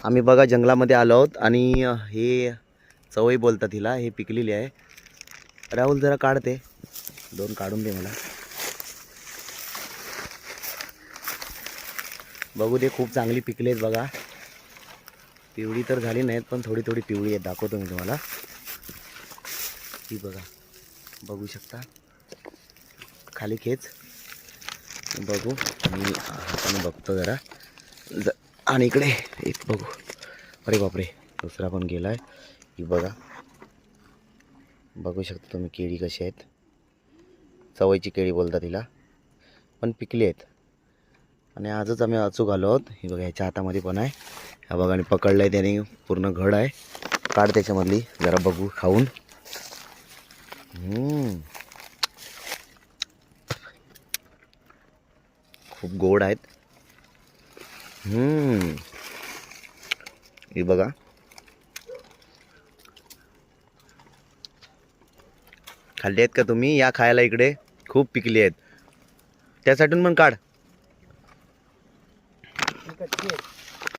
आम्ही बघा जंगलामध्ये आलो आहोत आणि हे चवई बोलतात हिला, हे पिकलेली आहे. राहुल जरा काढते, 2 काढून दे मला. बघू दे, खूप चांगली पिकली आहेत बघा. पिवळी तर झाली नाहीत पण थोडी थोडी पिवळी आहेत. दाखवतो मी तुम्हाला. ही बघा, बघू शकता. खाली खेच बघू. मी हाताने बघतो जरा आणि इकडे एक बघू. अरे बापरे, दुसरा पण गेला आहे. ही बघा, बघू शकता तुम्ही केळी कशी आहेत. चवईची केळी बोलतात तिला, पण पिकली आहेत. आणि आजच आम्ही अचूक आलो आहोत. ही बघा, ह्याच्या हातामध्ये पण आहे. हा बघा, आणि पकडलं आहे त्याने, पूर्ण घड आहे. काढ त्याच्यामधली जरा बघू खाऊन. खूप गोड आहेत. ही बघा, खाल्ली आहेत का तुम्ही? या खायला इकडे, खूप पिकली आहेत. त्यासाठून पण काढ.